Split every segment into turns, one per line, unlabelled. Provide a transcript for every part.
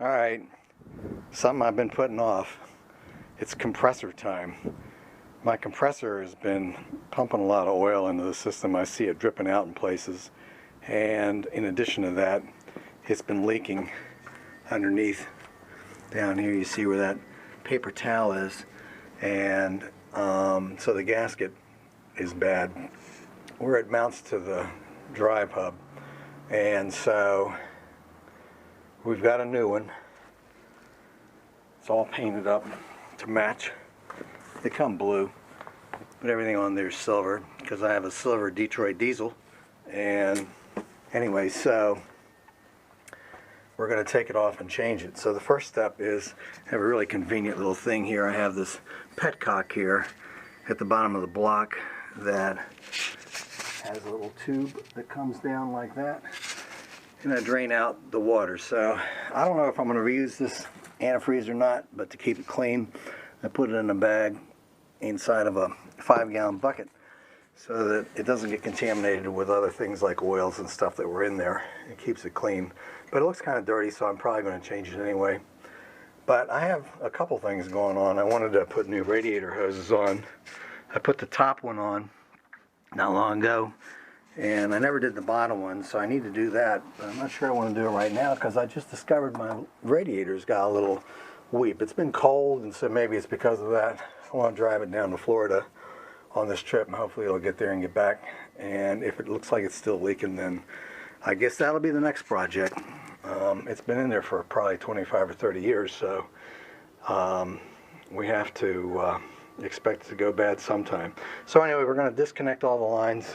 Alright, something I've been putting off. It's compressor time. My compressor has been pumping a lot of oil into the system. I see it dripping out in places. And in addition to that, it's been leaking underneath. Down here you see where that paper towel is. And so the gasket is bad where it mounts to the drive hub. And so we've got a new one. It's all painted up to match. They come blue, but everything on there is silver because I have a silver Detroit diesel. And anyway, so we're going to take it off and change it. So the first step is I have a really convenient little thing here. I have this petcock here at the bottom of the block that has a little tube that comes down like that, and I drain out the water. So I don't know if I'm going to reuse this antifreeze or not, but to keep it clean, I put it in a bag inside of a 5-gallon bucket so that it doesn't get contaminated with other things like oils and stuff that were in there. It keeps it clean, but it looks kind of dirty, so I'm probably going to change it anyway. But I have a couple things going on. I wanted to put new radiator hoses on. I put the top one on not long ago, and I never did the bottom one, so I need to do that. But I'm not sure I want to do it right now because I just discovered my radiator's got a little weep. It's been cold, and so maybe it's because of that. I want to drive it down to Florida on this trip, and hopefully it'll get there and get back. And if it looks like it's still leaking, then I guess that'll be the next project. It's been in there for probably 25 or 30 years, so we have to expect it to go bad sometime. So anyway, we're going to disconnect all the lines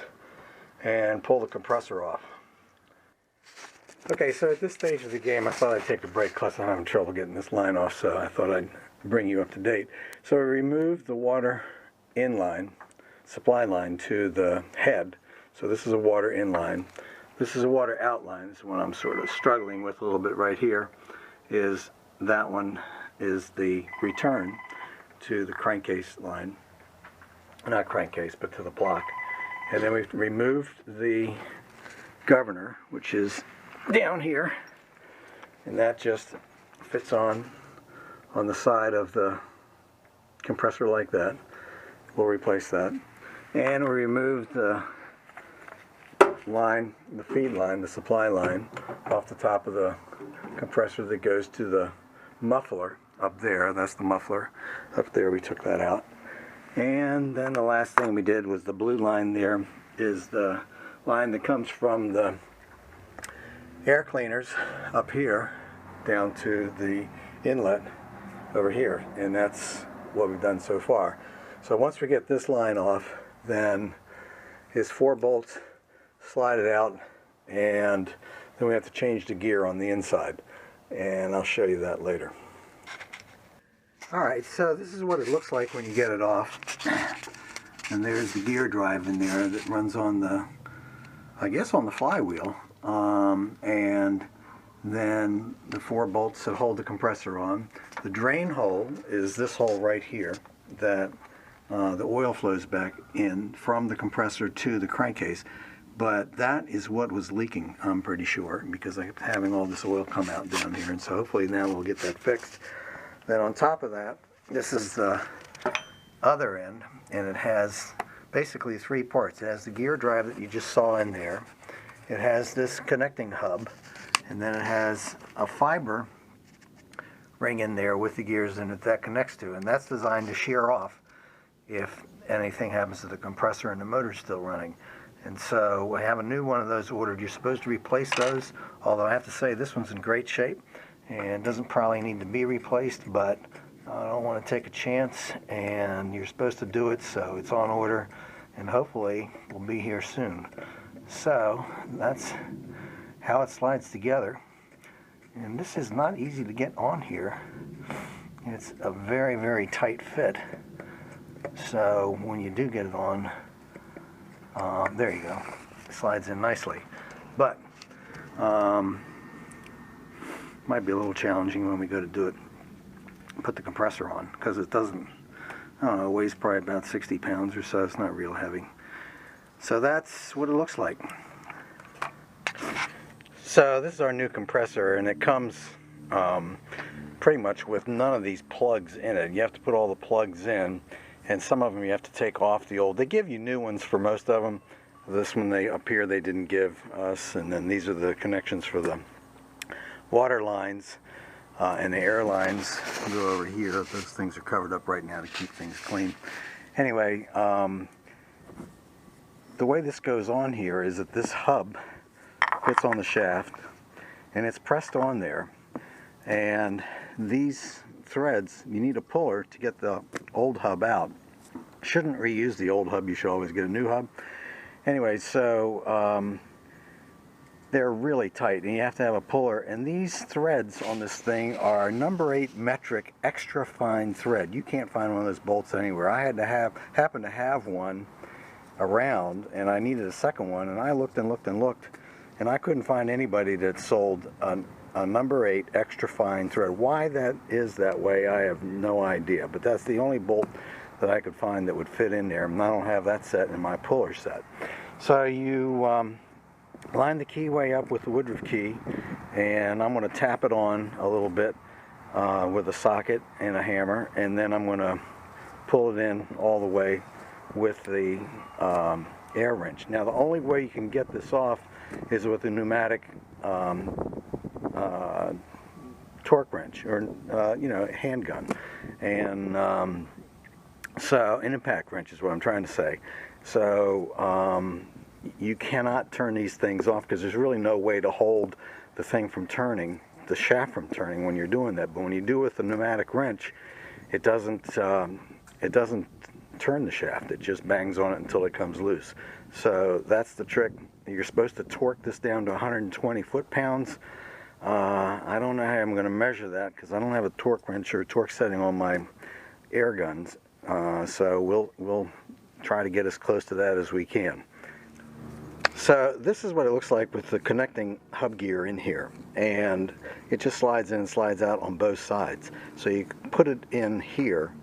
and pull the compressor off. Okay, so at this stage of the game, I thought I'd take a break because I'm having trouble getting this line off, so I thought I'd bring you up to date. So we removed the water inline, supply line to the head. So this is a water inline. This is a water outline. This is what I'm sort of struggling with a little bit right here. Is that one is the return to the crankcase line. Not crankcase, but to the block. And then we've removed the governor, which is down here, and that just fits on the side of the compressor like that. We'll replace that. And we removed the line, the feed line, the supply line off the top of the compressor that goes to the muffler up there. That's the muffler up there. We took that out. And then the last thing we did was the blue line there is the line that comes from the air cleaners up here down to the inlet over here, and that's what we've done so far. So once we get this line off, then his 4 bolts slide it out, and then we have to change the gear on the inside, and I'll show you that later. Alright, so this is what it looks like when you get it off, and there's the gear drive in there that runs on the, I guess on the flywheel, and then the 4 bolts that hold the compressor on. The drain hole is this hole right here that the oil flows back in from the compressor to the crankcase, but that is what was leaking, I'm pretty sure, because I kept having all this oil come out down here, and so hopefully now we'll get that fixed. Then on top of that, this is the other end, and it has basically 3 parts. It has the gear drive that you just saw in there. It has this connecting hub, and then it has a fiber ring in there with the gears in it that connects to, and that's designed to shear off if anything happens to the compressor and the motor's still running. And so we have a new one of those ordered. You're supposed to replace those, although I have to say this one's in great shape and doesn't probably need to be replaced, but I don't want to take a chance, and you're supposed to do it, so it's on order, and hopefully will be here soon. So that's how it slides together, and this is not easy to get on here. It's a very, very tight fit, so when you do get it on, there you go, it slides in nicely, but might be a little challenging when we go to do it, put the compressor on, because it doesn't, I don't know, it weighs probably about 60 pounds or so. It's not real heavy. So that's what it looks like. So this is our new compressor, and it comes pretty much with none of these plugs in it. You have to put all the plugs in, and some of them you have to take off the old. They give you new ones for most of them. This one up here they didn't give us, and then these are the connections for the water lines and the air lines go over here. Those things are covered up right now to keep things clean. Anyway, the way this goes on here is that this hub fits on the shaft and it's pressed on there, and these threads, you need a puller to get the old hub out. Shouldn't reuse the old hub, you should always get a new hub. Anyway, so they're really tight and you have to have a puller, and these threads on this thing are number 8 metric extra fine thread. You can't find one of those bolts anywhere. I had to happen to have one around, and I needed a second one, and I looked and looked and looked, and I couldn't find anybody that sold a number 8 extra fine thread. Why that is that way, I have no idea, but that's the only bolt that I could find that would fit in there, and I don't have that set in my puller set. So you line the keyway up with the Woodruff key, and I'm going to tap it on a little bit with a socket and a hammer, and then I'm going to pull it in all the way with the air wrench. Now the only way you can get this off is with a pneumatic torque wrench, or handgun, and so an impact wrench is what I'm trying to say. So you cannot turn these things off because there's really no way to hold the thing from turning, the shaft from turning when you're doing that. But when you do it with a pneumatic wrench, it doesn't turn the shaft. It just bangs on it until it comes loose. So that's the trick. You're supposed to torque this down to 120 foot-pounds. I don't know how I'm going to measure that because I don't have a torque wrench or a torque setting on my air guns. So we'll try to get as close to that as we can. So this is what it looks like with the connecting hub gear in here, and it just slides in and slides out on both sides. So you put it in here,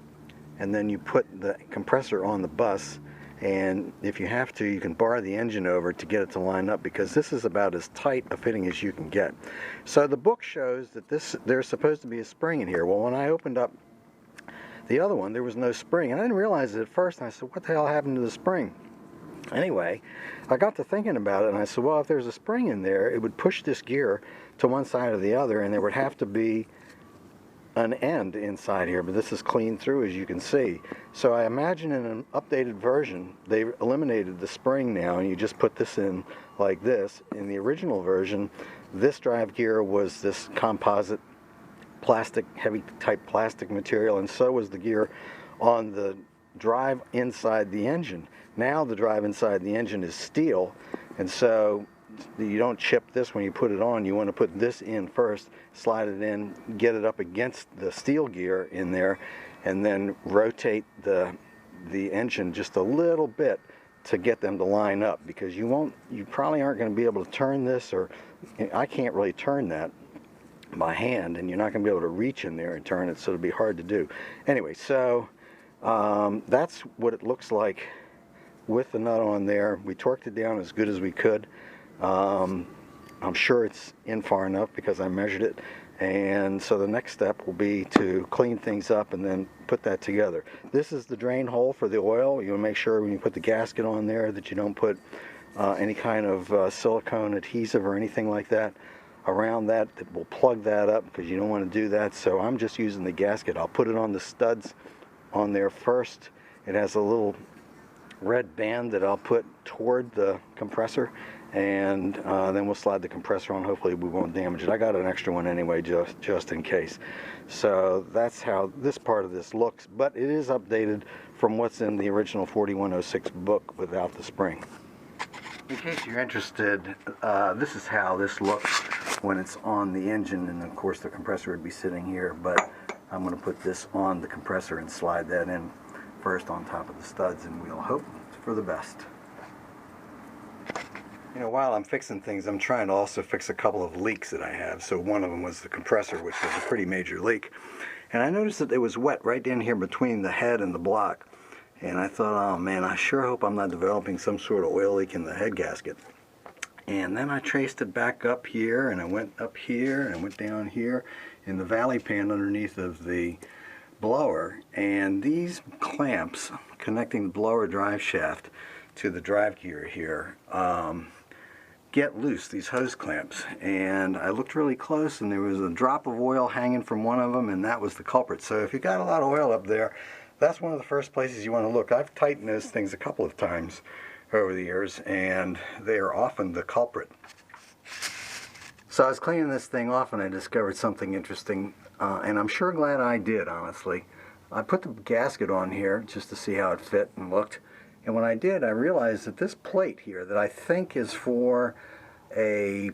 and then you put the compressor on the bus, and if you have to, you can bar the engine over to get it to line up, because this is about as tight a fitting as you can get. So the book shows that there's supposed to be a spring in here. Well, when I opened up the other one, there was no spring, and I didn't realize it at first, and I said, what the hell happened to the spring? Anyway, I got to thinking about it, and I said, well, if there's a spring in there, it would push this gear to one side or the other, and there would have to be an end inside here, but this is clean through, as you can see. So I imagine in an updated version, they've eliminated the spring now, and you just put this in like this. In the original version, this drive gear was this composite plastic, heavy type plastic material, and so was the gear on the drive inside the engine. Now the drive inside the engine is steel, and so you don't chip this when you put it on. You want to put this in first, slide it in, get it up against the steel gear in there, and then rotate the engine just a little bit to get them to line up, because you probably aren't going to be able to turn this, or I can't really turn that by hand, and you're not going to be able to reach in there and turn it, so it'll be hard to do. Anyway, so that's what it looks like with the nut on there. We torqued it down as good as we could. I'm sure it's in far enough because I measured it, and so the next step will be to clean things up and then put that together. This is the drain hole for the oil. You want to make sure when you put the gasket on there that you don't put any kind of silicone adhesive or anything like that around that will plug that up, because you don't want to do that. So I'm just using the gasket. I'll put it on the studs on there first. It has a little red band that I'll put toward the compressor, and then we'll slide the compressor on. Hopefully we won't damage it. I got an extra one anyway, just in case. So that's how this part of this looks, but it is updated from what's in the original 4106 book without the spring. In case you're interested, this is how this looks when it's on the engine, and of course the compressor would be sitting here, but I'm going to put this on the compressor and slide that in first on top of the studs, and we'll hope for the best. You know, while I'm fixing things, I'm trying to also fix a couple of leaks that I have. So one of them was the compressor, which was a pretty major leak, and I noticed that it was wet right in here between the head and the block, and I thought, oh man, I sure hope I'm not developing some sort of oil leak in the head gasket. And then I traced it back up here, and I went up here, and I went down here in the valley pan underneath of the blower. And these clamps connecting the blower drive shaft to the drive gear here get loose, these hose clamps. And I looked really close, and there was a drop of oil hanging from one of them, and that was the culprit. So if you got a lot of oil up there, that's one of the first places you want to look. I've tightened those things a couple of times over the years, and they are often the culprit. So I was cleaning this thing off, and I discovered something interesting, and I'm sure glad I did, honestly. I put the gasket on here just to see how it fit and looked, and when I did, I realized that this plate here that I think is for a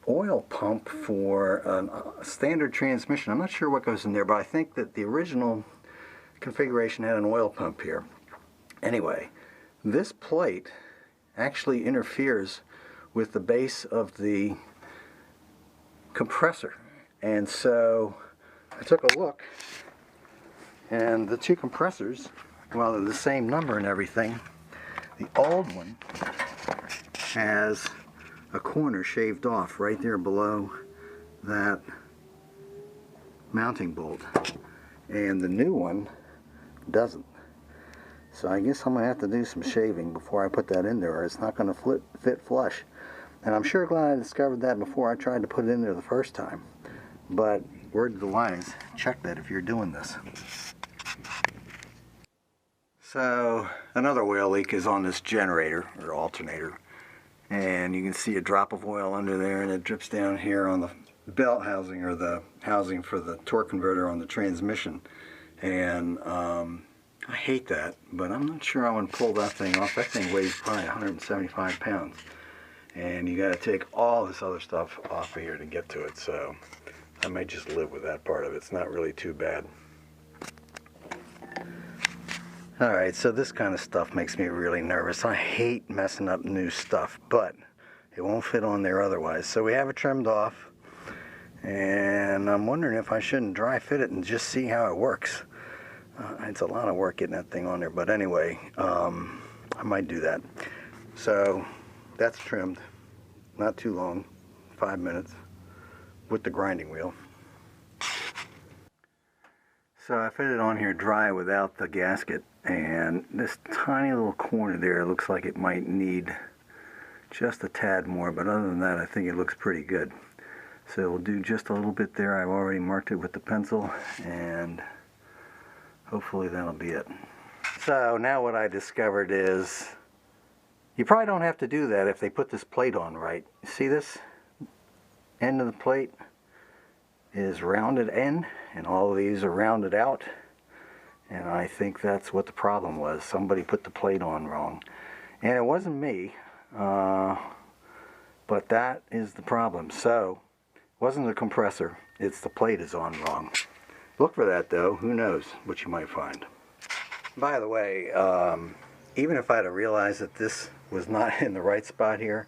oil pump for a standard transmission. I'm not sure what goes in there, but I think that the original configuration had an oil pump here. Anyway, this plate actually interferes with the base of the compressor, and so I took a look, and the two compressors, while they're the same number and everything, the old one has a corner shaved off right there below that mounting bolt, and the new one doesn't. So I guess I'm going to have to do some shaving before I put that in there, or it's not going to fit flush. And I'm sure glad I discovered that before I tried to put it in there the first time. But word to the wise, check that if you're doing this. So another oil leak is on this generator or alternator. And you can see a drop of oil under there, and it drips down here on the belt housing, or the housing for the torque converter on the transmission. And I hate that, but I'm not sure I want to pull that thing off. That thing weighs probably 175 pounds. And you got to take all this other stuff off of here to get to it. So I may just live with that part of it. It's not really too bad. Alright, so this kind of stuff makes me really nervous. I hate messing up new stuff, but it won't fit on there otherwise. So we have it trimmed off, and I'm wondering if I shouldn't dry fit it and just see how it works. It's a lot of work getting that thing on there, but anyway, I might do that. So that's trimmed, not too long, 5 minutes, with the grinding wheel. So I fit it on here dry without the gasket, and this tiny little corner there looks like it might need just a tad more, but other than that I think it looks pretty good. So we'll do just a little bit there. I've already marked it with the pencil, and hopefully that'll be it. So now what I discovered is you probably don't have to do that if they put this plate on right. You see this end of the plate is rounded in, and all of these are rounded out, and I think that's what the problem was. Somebody put the plate on wrong, and it wasn't me, but that is the problem. So it wasn't the compressor, it's the plate is on wrong. Look for that though, who knows what you might find. By the way, even if I'd have realized that this was not in the right spot here,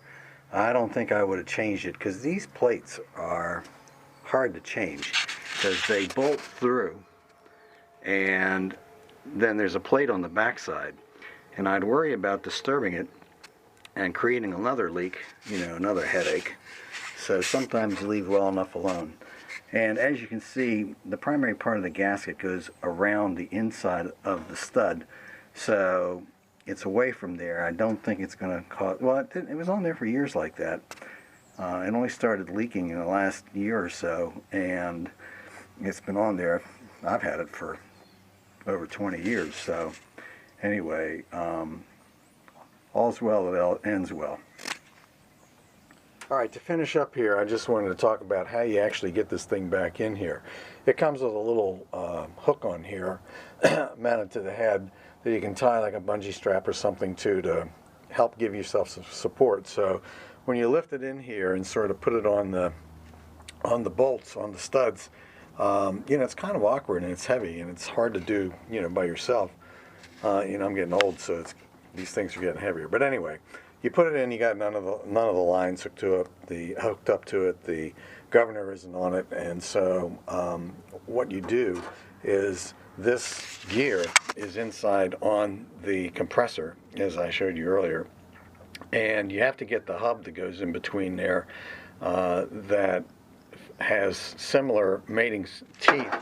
I don't think I would have changed it, because these plates are hard to change because they bolt through, and then there's a plate on the backside, and I'd worry about disturbing it and creating another leak, another headache. So sometimes leave well enough alone. And as you can see, the primary part of the gasket goes around the inside of the stud, so it's away from there. I don't think it's going to cause, well, it was on there for years like that. It only started leaking in the last year or so, and it's been on there. I've had it for over 20 years, so anyway, all's well that ends well. Alright, to finish up here, I just wanted to talk about how you actually get this thing back in here. It comes with a little hook on here mounted to the head that you can tie like a bungee strap or something to help give yourself some support. So when you lift it in here and sort of put it on the bolts, on the studs, it's kind of awkward, and it's heavy, and it's hard to do, by yourself. I'm getting old, so these things are getting heavier. But anyway, you put it in, you got none of the lines hooked up to it. The governor isn't on it, and so what you do is this gear is inside on the compressor, as I showed you earlier, and you have to get the hub that goes in between there that has similar mating teeth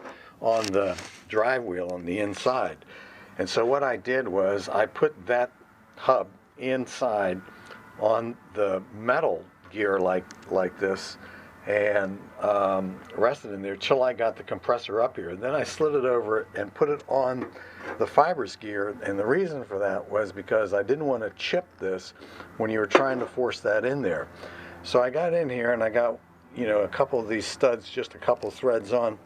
on the drive wheel on the inside. And so what I did was I put that hub inside on the metal gear like this, and rested in there till I got the compressor up here. And then I slid it over and put it on the fibrous gear, and the reason for that was because I didn't want to chip this when you were trying to force that in there. So I got in here and I got, a couple of these studs, just a couple threads on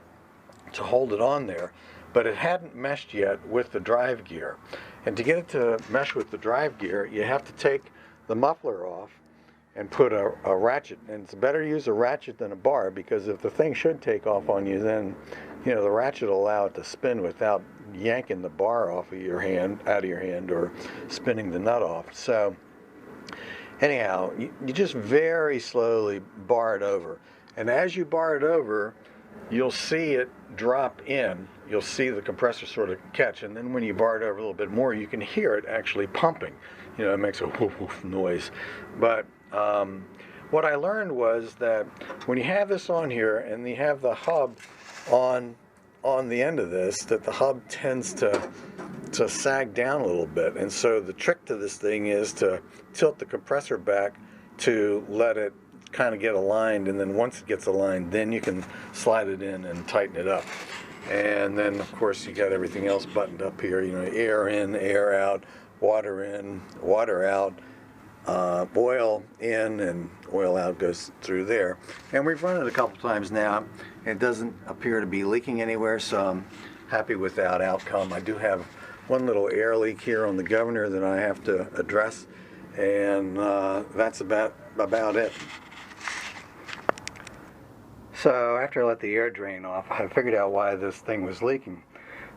to hold it on there, but it hadn't meshed yet with the drive gear. And to get it to mesh with the drive gear, you have to take the muffler off and put a ratchet, and it's better to use a ratchet than a bar, because if the thing should take off on you, then the ratchet will allow it to spin without yanking the bar off of your hand, out of your hand, or spinning the nut off. So anyhow, you just very slowly bar it over, and as you bar it over, you'll see it drop in. You'll see the compressor sort of catch, and then when you bar it over a little bit more, you can hear it actually pumping. It makes a whoof whoof noise. But what I learned was that when you have this on here and you have the hub on the end of this, that the hub tends to sag down a little bit. And so the trick to this thing is to tilt the compressor back to let it kind of get aligned, and then once it gets aligned, then you can slide it in and tighten it up. And then of course you got everything else buttoned up here, air in, air out, water in, water out, oil in and oil out goes through there. And we've run it a couple times now. It doesn't appear to be leaking anywhere, so I'm happy with that outcome. I do have one little air leak here on the governor that I have to address, and that's about it. So after I let the air drain off, I figured out why this thing was leaking.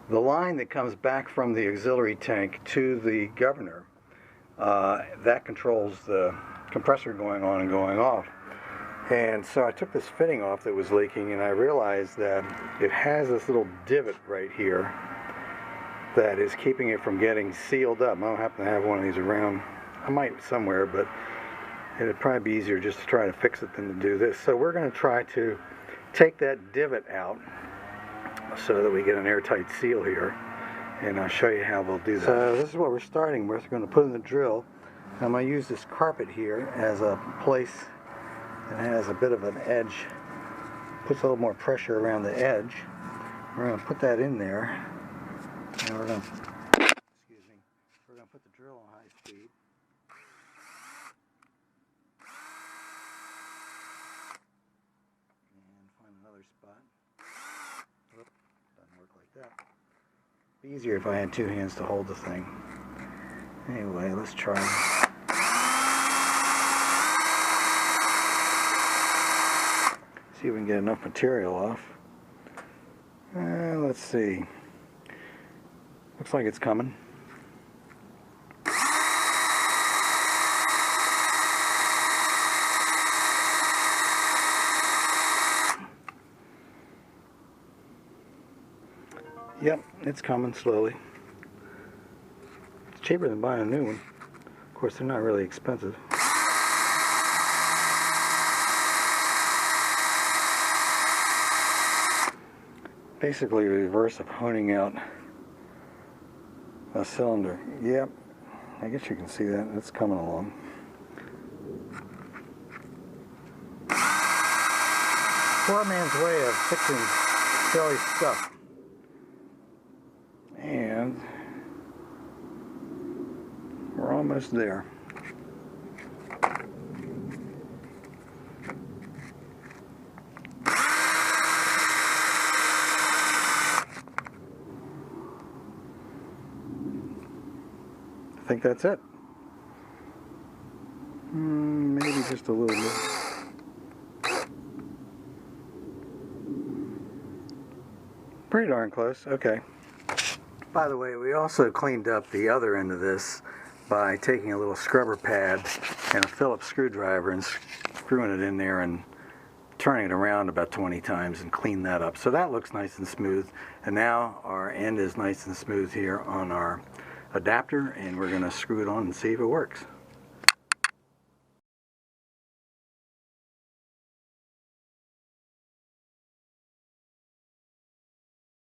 The line that comes back from the auxiliary tank to the governor, that controls the compressor going on and going off. And so I took this fitting off that was leaking, and I realized that it has this little divot right here that is keeping it from getting sealed up. I don't happen to have one of these around. I might somewhere, but it'd probably be easier just to try to fix it than to do this. So we're going to try to take that divot out so that we get an airtight seal here, and I'll show you how we'll do that. So this is what we're starting with. We're going to put in the drill. I'm going to use this carpet here as a place that has a bit of an edge, puts a little more pressure around the edge. We're going to put that in there, and we're going to put the drill on high speed. And find another spot. Oop, doesn't work like that. It'd be easier if I had two hands to hold the thing. Anyway, let's try. See if we can get enough material off. Let's see. Looks like it's coming. Yep, it's coming slowly. It's cheaper than buying a new one. Of course, they're not really expensive. Basically the reverse of honing out a cylinder. Yep, I guess you can see that. It's coming along. Poor man's way of fixing silly stuff. And we're almost there. I think that's it. Maybe just a little bit. Pretty darn close. Okay. By the way, we also cleaned up the other end of this by taking a little scrubber pad and a Phillips screwdriver and screwing it in there and turning it around about 20 times and clean that up. So that looks nice and smooth. And now our end is nice and smooth here on our adapter, and we're going to screw it on and see if it works.